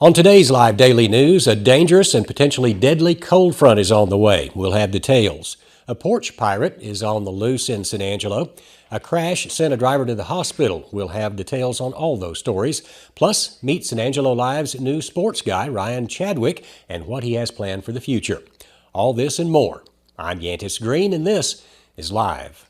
On today's Live Daily News, a dangerous and potentially deadly cold front is on the way. We'll have details. A porch pirate is on the loose in San Angelo. A crash sent a driver to the hospital. We'll have details on all those stories. Plus, meet San Angelo Live's new sports guy, Ryan Chadwick, and what he has planned for the future. All this and more. I'm Yantis Green, and this is Live.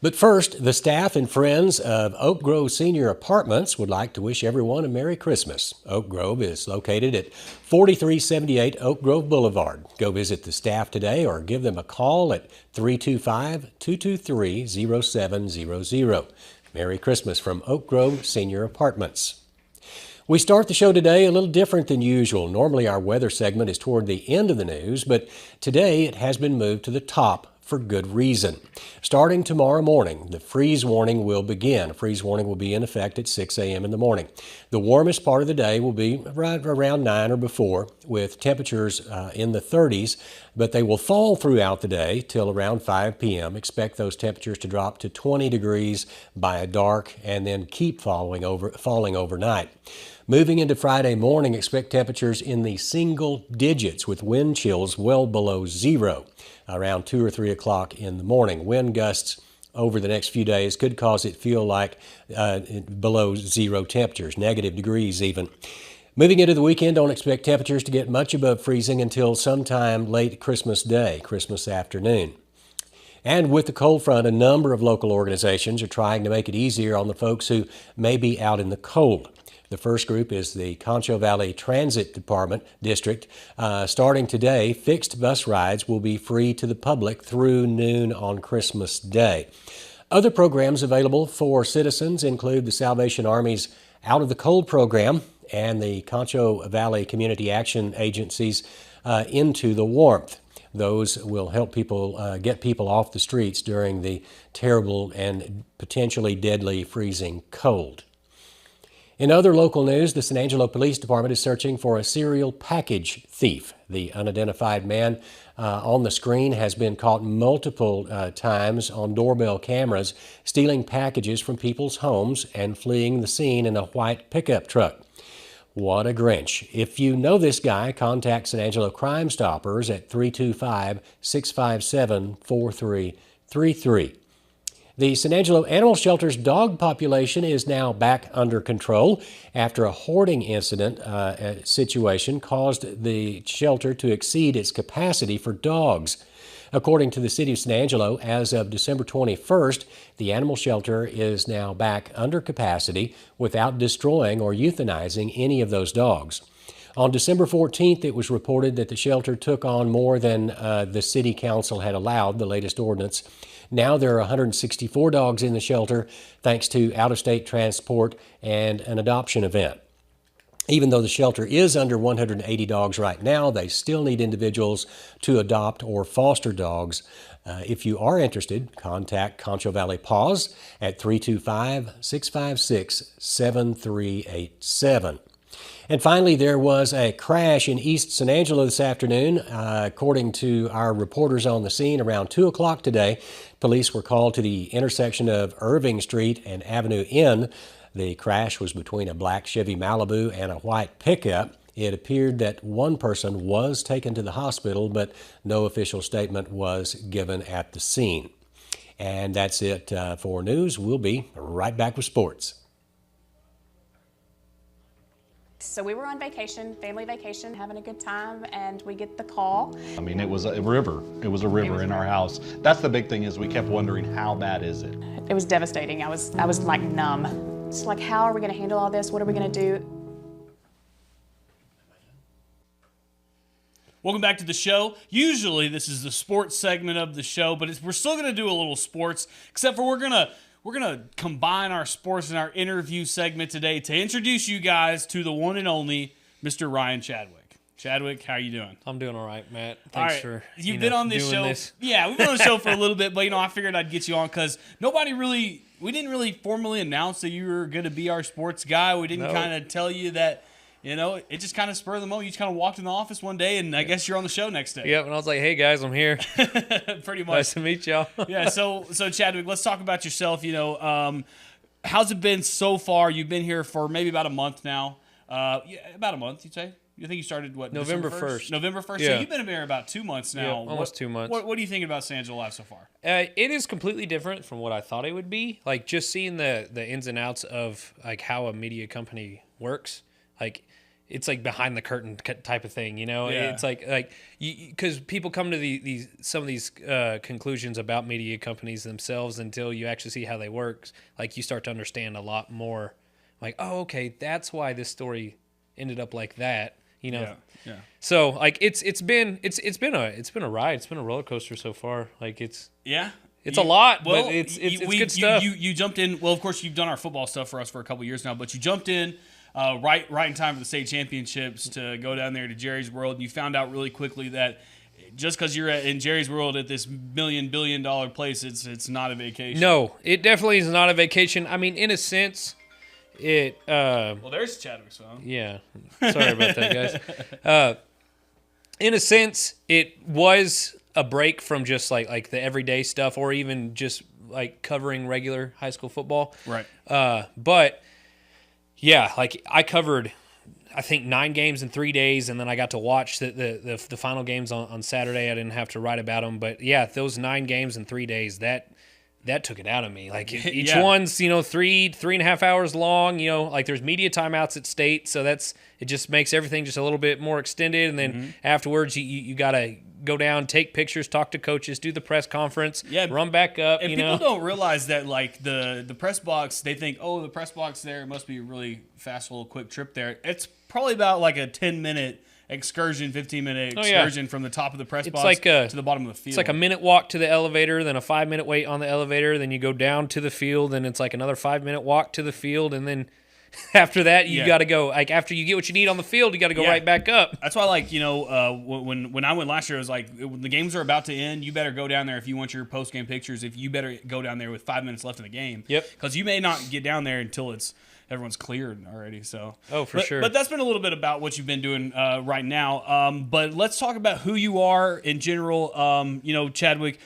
But first, the staff and friends of Oak Grove Senior Apartments would like to wish everyone a Merry Christmas. Oak Grove is located at 4378 Oak Grove Boulevard. Go visit the staff today or give them a call at 325-223-0700. Merry Christmas from Oak Grove Senior Apartments. We start the show today a little different than usual. Normally our weather segment is toward the end of the news, but today it has been moved to the top for good reason. Starting tomorrow morning, the freeze warning will begin. A freeze warning will be in effect at 6 a.m. in the morning. The warmest part of the day will be right around 9 or before, with temperatures in the 30s, but they will fall throughout the day till around 5 p.m. Expect those temperatures to drop to 20 degrees by dark and then keep falling overnight. Moving into Friday morning, expect temperatures in the single digits with wind chills well below zero around 2 or 3 o'clock in the morning. Wind gusts over the next few days could cause it feel like below zero temperatures, negative degrees even. Moving into the weekend, don't expect temperatures to get much above freezing until sometime late Christmas Day, Christmas afternoon. And with the cold front, a number of local organizations are trying to make it easier on the folks who may be out in the cold. The first group is the Concho Valley Transit District. Starting today, fixed bus rides will be free to the public through noon on Christmas Day. Other programs available for citizens include the Salvation Army's Out of the Cold program and the Concho Valley Community Action Agency's Into the Warmth. Those will help people get people off the streets during the terrible and potentially deadly freezing cold. In other local news, the San Angelo Police Department is searching for a serial package thief. The unidentified man on the screen has been caught multiple times on doorbell cameras, stealing packages from people's homes and fleeing the scene in a white pickup truck. What a Grinch. If you know this guy, contact San Angelo Crime Stoppers at 325-657-4333. The San Angelo Animal Shelter's dog population is now back under control after a hoarding incident situation caused the shelter to exceed its capacity for dogs. According to the City of San Angelo, as of December 21st, the animal shelter is now back under capacity without destroying or euthanizing any of those dogs. On December 14th, it was reported that the shelter took on more than the City Council had allowed, the latest ordinance. Now there are 164 dogs in the shelter thanks to out-of-state transport and an adoption event. Even though the shelter is under 180 dogs right now, they still need individuals to adopt or foster dogs. If you are interested, contact Concho Valley Paws at 325-656-7387. And finally, there was a crash in East San Angelo this afternoon. According to our reporters on the scene, around 2 o'clock today, police were called to the intersection of Irving Street and Avenue N. The crash was between a black Chevy Malibu and a white pickup. It appeared that one person was taken to the hospital, but no official statement was given at the scene. And that's it for news. We'll be right back with sports. So we were on vacation, family vacation, having a good time, and we get the call. I mean, it was a river. It was a river in our house. That's the big thing, is we kept wondering, how bad is it? It was devastating. I was like numb. It's like, how are we going to handle all this? What are we going to do? Welcome back to the show. Usually this is the sports segment of the show, but we're still going to do a little sports, except for we're going to combine our sports and our interview segment today to introduce you guys to the one and only Mr. Ryan Chadwick. Chadwick, how you doing? I'm doing all right, Matt. All Thanks right. for You've been on this doing show. this. Yeah, we've been on the show for a little bit, but I figured I'd get you on because we didn't really formally announce that you were going to be our sports guy. We didn't No. kind of tell you that. It just kind of spurred of the moment. You just kind of walked in the office one day, and I guess you're on the show next day. Yep, and I was like, "Hey guys, I'm here. Pretty much. Nice to meet y'all." Yeah. So Chadwick, let's talk about yourself. How's it been so far? You've been here for maybe about a month now. About a month, you'd say. You think you started what? November December 1st. November 1st. Yeah. So you've been here about 2 months now. Yeah, almost 2 months. What are you thinking about San Angelo Live so far? It is completely different from what I thought it would be. Like just seeing the ins and outs of like how a media company works. Like it's like behind the curtain type of thing, Yeah. It's like because people come to some of these conclusions about media companies themselves until you actually see how they work. Like you start to understand a lot more. Like, oh, okay, that's why this story ended up like that. Yeah. So like it's been a ride. It's been a roller coaster so far. Like it's a lot, but it's good stuff. You jumped in. Well, of course, you've done our football stuff for us for a couple years now, but you jumped in right in time for the state championships to go down there to Jerry's World, and you found out really quickly that just because you're in Jerry's World at this billion-dollar place, it's not a vacation. No, it definitely is not a vacation. I mean, in a sense, it. Well, there's Chadwick's phone. Yeah, sorry about that, guys. In a sense, it was a break from just like the everyday stuff, or even just like covering regular high school football. Right. But yeah, like I covered, I think 9 games in 3 days, and then I got to watch the final games on Saturday. I didn't have to write about them, but yeah, those 9 games in 3 days, that took it out of me. Like each one's 3.5 hours long. Like there's media timeouts at state, so it just makes everything just a little bit more extended. And then afterwards, you gotta go down, take pictures, talk to coaches, do the press conference, run back up. And people don't realize that like the press box, they think, oh, the press box there, it must be a really fast little quick trip there. It's probably about like a 10-minute excursion, 15-minute excursion from the top of the press box to the bottom of the field. It's like a minute walk to the elevator, then a 5-minute wait on the elevator, then you go down to the field, and it's like another 5-minute walk to the field, and then after that you got to go. Like after you get what you need on the field, you got to go right back up. That's why, like when I went last year, it was like when the games are about to end, you better go down there if you want your post game pictures. If you better go down there with 5 minutes left in the game. Yep. Because you may not get down there until everyone's cleared already. So sure. But that's been a little bit about what you've been doing right now. But let's talk about who you are in general. Chadwick,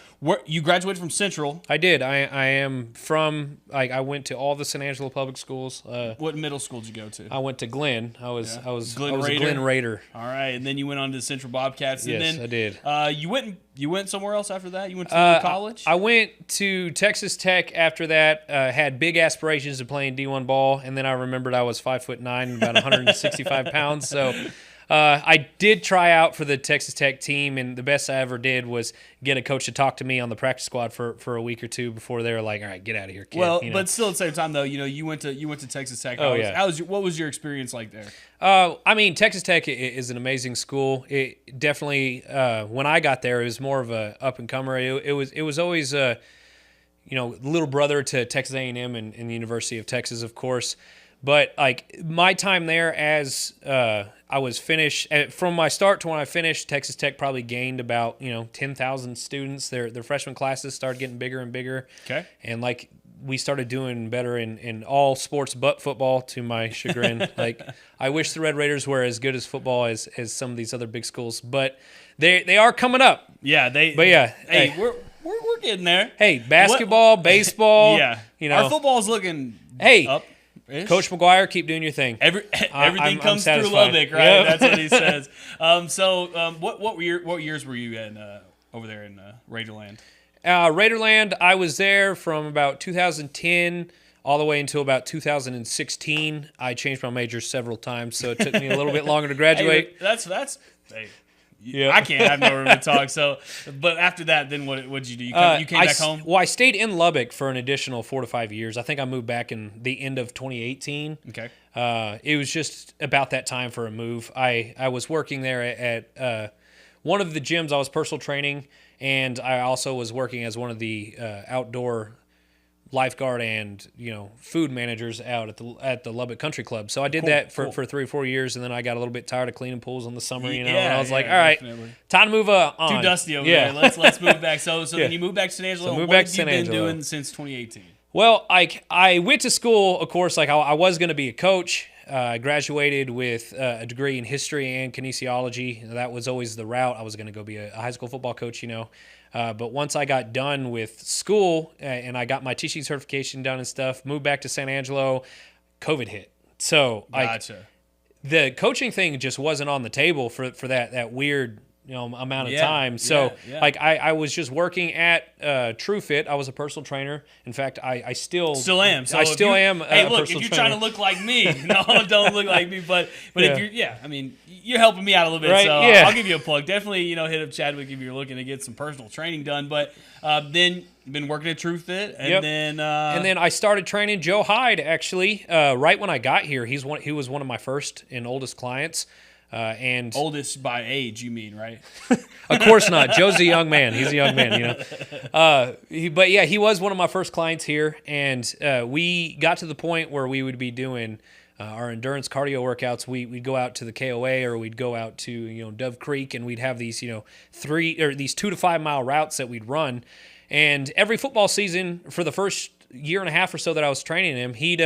you graduated from Central. I did. I am from I went to all the San Angelo public schools. What middle school did you go to? I went to Glenn. I was a Raider? Glenn Raider. All right, and then you went on to Central Bobcats. And Yes, then, I did. You went somewhere else after that? You went to college? I went to Texas Tech after that. Had big aspirations of playing D1 ball, and then I remembered I was 5'9", about 165 pounds. So I did try out for the Texas Tech team, and the best I ever did was get a coach to talk to me on the practice squad for a week or two before they were like, "All right, get out of here, kid." Well, but still at the same time though, you went to Texas Tech. What was your experience like there? I mean, Texas Tech is an amazing school. It definitely, when I got there, it was more of a up and comer. It was always little brother to Texas A&M and the University of Texas, of course. But like my time there, as I was finished from my start to when I finished, Texas Tech probably gained about 10,000 students. Their freshman classes started getting bigger and bigger. Okay, and like we started doing better in all sports but football, to my chagrin. Like I wish the Red Raiders were as good as football as some of these other big schools, but they are coming up. Yeah, Hey, we're getting there. Hey, basketball, baseball. Yeah, our football's looking up. Coach McGuire, keep doing your thing. Everything comes through satisfied. Lubbock, right? Yep. That's what he says. What years were you in over there in Raiderland? Raiderland, I was there from about 2010 all the way until about 2016. I changed my major several times, so it took me a little bit longer to graduate. Hey, I can't have no room to talk. So, but after that, then what did you do? You came back home? Well, I stayed in Lubbock for an additional 4 to 5 years. I think I moved back in the end of 2018. Okay. It was just about that time for a move. I was working there at one of the gyms. I was personal training, and I also was working as one of the outdoor lifeguard and food managers out at the Lubbock Country Club. So I did that for 3 or 4 years, and then I got a little bit tired of cleaning pools in the summer. And I was like, all right, time to move on. Too dusty over there. Let's move back. So then you moved back to San Angelo. So moved what back have to you San been Angelo. doing since 2018? Well, I went to school, of course, I was going to be a coach. I graduated with a degree in history and kinesiology. That was always the route. I was going to go be a high school football coach, But once I got done with school and I got my teaching certification done and stuff, moved back to San Angelo, COVID hit. So Gotcha. the coaching thing just wasn't on the table for that weird amount of time. So I was just working at TrueFit. I was a personal trainer. In fact, I still am. So I still am. Hey, look, personal if you're trainer. trying to look like me, no, don't look like me. But if you're helping me out a little bit. Right, So yeah. I'll give you a plug. Definitely, hit up Chadwick if you're looking to get some personal training done. But then been working at TrueFit, and then I started training Joe Hyde actually right when I got here. He was one of my first and oldest clients. And oldest by age, you mean, right? Of course not. Joe's a young man. He's a young man, But yeah, he was one of my first clients here, and we got to the point where we would be doing our endurance cardio workouts. We'd go out to the KOA, or we'd go out to Dove Creek, and we'd have these these 2 to 5 mile routes that we'd run. And every football season, for the first year and a half or so that I was training him, he'd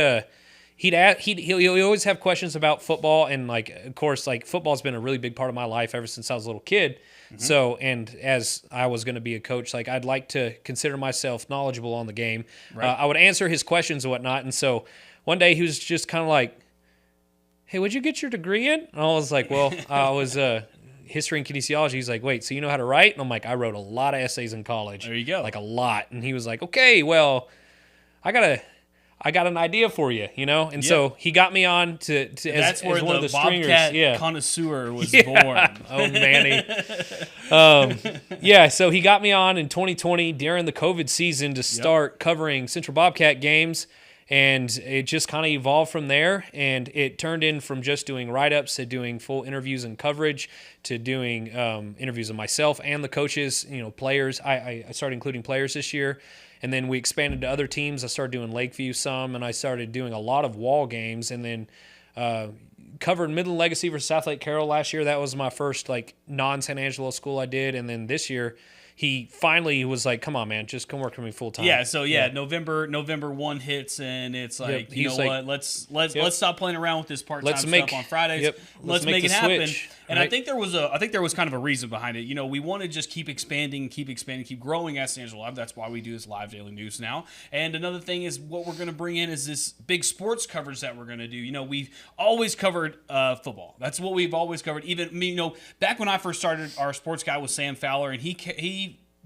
always have questions about football, and of course, football's been a really big part of my life ever since I was a little kid. Mm-hmm. So, and as I was going to be a coach, I'd like to consider myself knowledgeable on the game. Right. I would answer his questions and whatnot. And so one day he was just kind of like, "Hey, what'd you get your degree in?" And I was like, "Well, I was history and kinesiology." He's like, "Wait, so you know how to write?" And I'm like, "I wrote a lot of essays in college." There you go. A lot. And he was like, "Okay, well, I got an idea for you, And so he got me on to that's as where one of the Bobcat stringers. connoisseur was born. Oh, Manny. So he got me on in 2020 during the COVID season to start covering Central Bobcat games, and it just kind of evolved from there, and it turned in from just doing write-ups to doing full interviews and coverage to doing interviews of myself and the coaches, players. I started including players this year. And then we expanded to other teams. I started doing Lakeview some, and I started doing a lot of wall games, and then covered Midland Legacy versus South Lake Carroll last year. That was my first non-San Angelo school I did. And then this year, he finally was like, "Come on, man, just come work for me full time." Yeah. So November 1 hits, and it's like, what? Let's stop playing around with this part-time stuff on Fridays. Let's make it happen. Switch. And right. I think there was kind of a reason behind it. We want to just keep expanding, keep growing at San Angelo Live. That's why we do this live daily news now. And another thing is what we're going to bring in is this big sports coverage that we're going to do. We've always covered football. That's what we've always covered. Even back when I first started, our sports guy was Sam Fowler, and he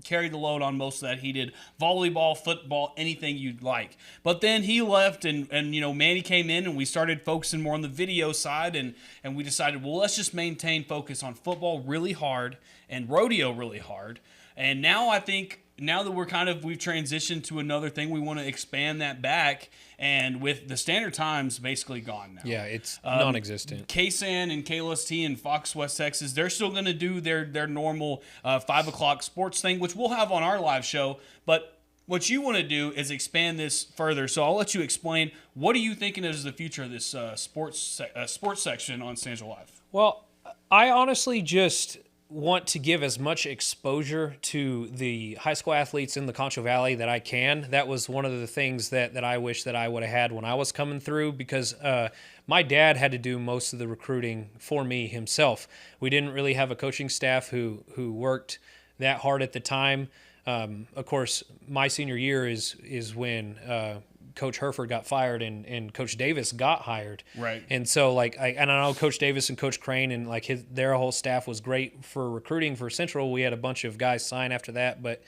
carried the load on most of that. He did volleyball, football, anything you'd like. But then he left, and Manny came in, and we started focusing more on the video side, and we decided, well, let's just maintain focus on football really hard and rodeo really hard. And now I think, now that we've transitioned to another thing, we want to expand that back. And with the standard times basically gone now. Yeah, it's non-existent. KSAN and KLST and Fox West Texas, they're still going to do their normal 5 o'clock sports thing, which we'll have on our live show. But what you want to do is expand this further. So I'll let you explain. What are you thinking is the future of this sports section on San Angelo Live? Well, I honestly just want to give as much exposure to the high school athletes in the Concho Valley that I can. That was one of the things that I wish that I would have had when I was coming through, because my dad had to do most of the recruiting for me himself. We didn't really have a coaching staff who worked that hard at the time. Of course, my senior year is when Coach Herford got fired and Coach Davis got hired. Right. And so I know Coach Davis and Coach Crane and their whole staff was great for recruiting for Central. We had a bunch of guys sign after that, but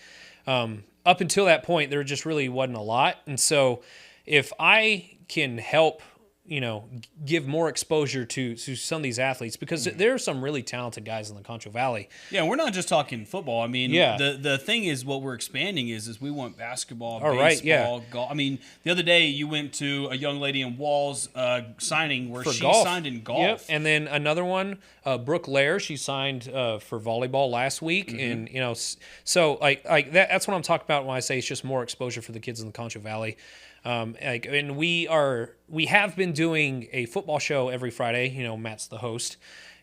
up until that point, there just really wasn't a lot. And so if I can help give more exposure to some of these athletes, because there are some really talented guys in the Concho Valley. Yeah, we're not just talking football. I mean, Yeah. the thing is, what we're expanding is we want basketball, Oh, baseball, right, yeah. golf. I mean, the other day you went to a young lady in Walls signing where For she golf. signed in golf. Yep. And then another one, Brooke Lair, she signed for volleyball last week, and so like that's what I'm talking about when I say it's just more exposure for the kids in the Concho Valley. And we have been doing a football show every Friday. Matt's the host,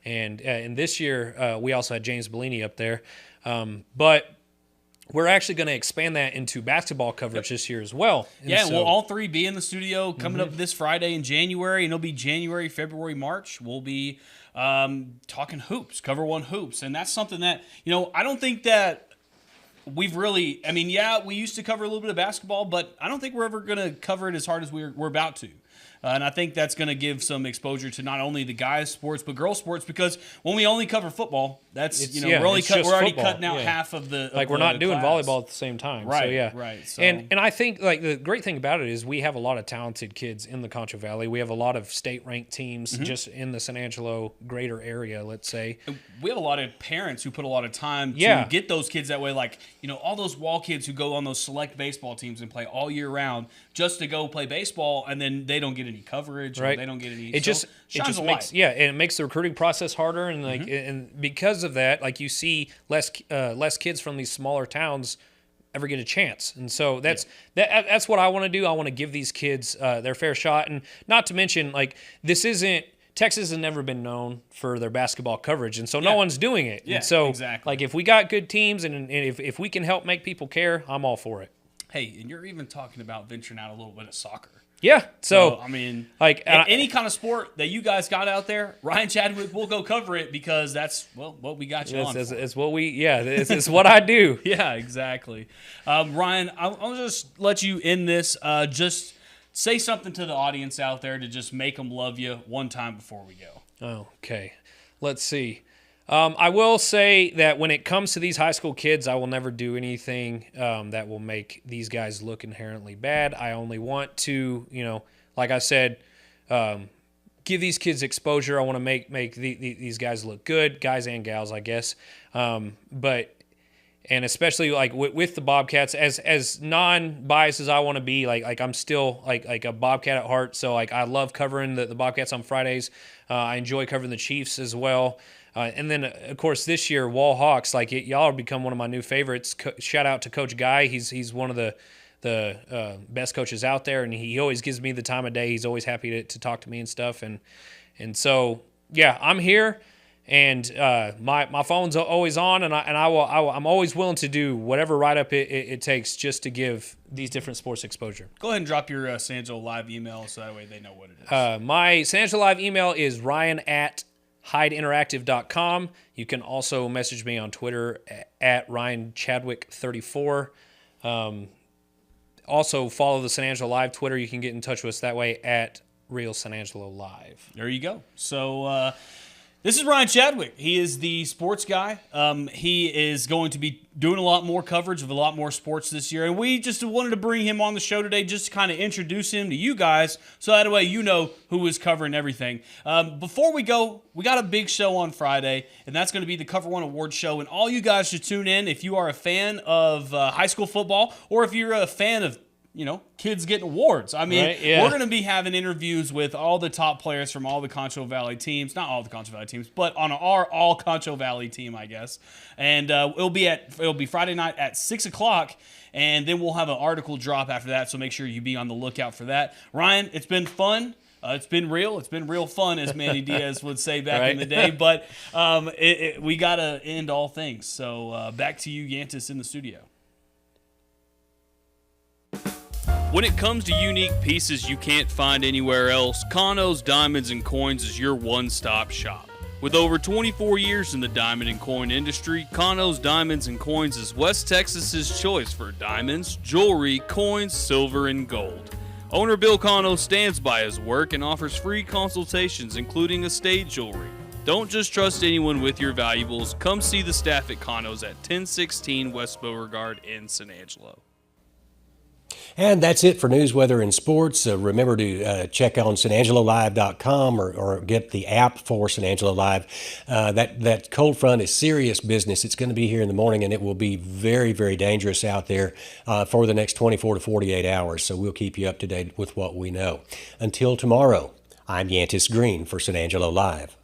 and this year we also had James Bellini up there, but we're actually going to expand that into basketball coverage this year as well. And Yeah, so- we'll all three be in the studio coming up this Friday in January, and it'll be January, February, March. We'll be talking hoops, Cover One hoops, and that's something that I don't think that we've really. I mean, yeah, we used to cover a little bit of basketball, but I don't think we're ever going to cover it as hard as we're about to. And I think that's going to give some exposure to not only the guys' sports but girls' sports, because when we only cover football, that's It's- we're it's just already football, cutting out yeah. half of the Like of we're the not doing class. volleyball at the same time. So Right, yeah. right, so- And I think like the great thing about it is we have a lot of talented kids in the Concho Valley. We have a lot of state ranked teams just in the San Angelo greater area, let's say. We have a lot of parents who put a lot of time Yeah. to get those kids that way. Like, all those Wall kids who go on those select baseball teams and play all year round just to go play baseball, and then they don't get any coverage, or Right. they don't get any. It just shines a makes light. and it makes the recruiting process harder, and and because of that, like you see less kids from these smaller towns ever get a chance, and so that's what I want to do. I want to give these kids their fair shot, and not to mention like Texas has never been known for their basketball coverage, and so no one's doing it. Yeah, and so exactly. like if we got good teams, and if we can help make people care, I'm all for it. Hey, and you're even talking about venturing out a little bit of soccer. Yeah. So I mean, like any kind of sport that you guys got out there, Ryan Chadwick will go cover it, because that's what we got you on. it's what we it's what I do. Yeah, exactly. Ryan, I'll just let you end this. Just say something to the audience out there to just make them love you one time before we go. Okay, let's see. I will say that when it comes to these high school kids, I will never do anything that will make these guys look inherently bad. I only want to, like I said, give these kids exposure. I want to make these guys look good, guys and gals, I guess. And especially like with the Bobcats, as non-biased as I want to be, like I'm still like a Bobcat at heart. So like I love covering the Bobcats on Fridays. I enjoy covering the Chiefs as well. And then of course this year Wall Hawks, like y'all have become one of my new favorites. Shout out to Coach Guy. He's one of the best coaches out there, and he always gives me the time of day. He's always happy to talk to me and stuff. And so yeah, I'm here. And my phone's always on, and I'm always willing to do whatever write-up it takes just to give these different sports exposure. Go ahead and drop your San Angelo Live email so that way they know what it is. My San Angelo Live email is ryan@hydeinteractive.com. You can also message me on Twitter at RyanChadwick34. Also follow the San Angelo Live Twitter. You can get in touch with us that way at Real San Angelo Live. There you go. So this is Ryan Chadwick. He is the sports guy. He is going to be doing a lot more coverage of a lot more sports this year. And we just wanted to bring him on the show today just to kind of introduce him to you guys so that way you know who is covering everything. Before we go, we got a big show on Friday, and that's going to be the Cover One Award Show. And all you guys should tune in if you are a fan of high school football, or if you're a fan of kids getting awards. I mean, Right, yeah. we're going to be having interviews with all the top players from all the Concho Valley teams. Not all the Concho Valley teams, but on our all Concho Valley team, I guess. And it'll be Friday night at 6 o'clock, and then we'll have an article drop after that, so make sure you be on the lookout for that. Ryan, it's been fun. It's been real. It's been real fun, as Manny Diaz would say back in the day. But we got to end all things. So back to you, Yantis, in the studio. When it comes to unique pieces you can't find anywhere else, Kano's Diamonds and Coins is your one-stop shop. With over 24 years in the diamond and coin industry, Kano's Diamonds and Coins is West Texas's choice for diamonds, jewelry, coins, silver, and gold. Owner Bill Kano stands by his work and offers free consultations, including estate jewelry. Don't just trust anyone with your valuables. Come see the staff at Kano's at 1016 West Beauregard in San Angelo. And that's it for news, weather, and sports. Remember to check on sanangelolive.com or get the app for San Angelo Live. That cold front is serious business. It's going to be here in the morning, and it will be very, very dangerous out there for the next 24 to 48 hours. So we'll keep you up to date with what we know. Until tomorrow, I'm Yantis Green for San Angelo Live.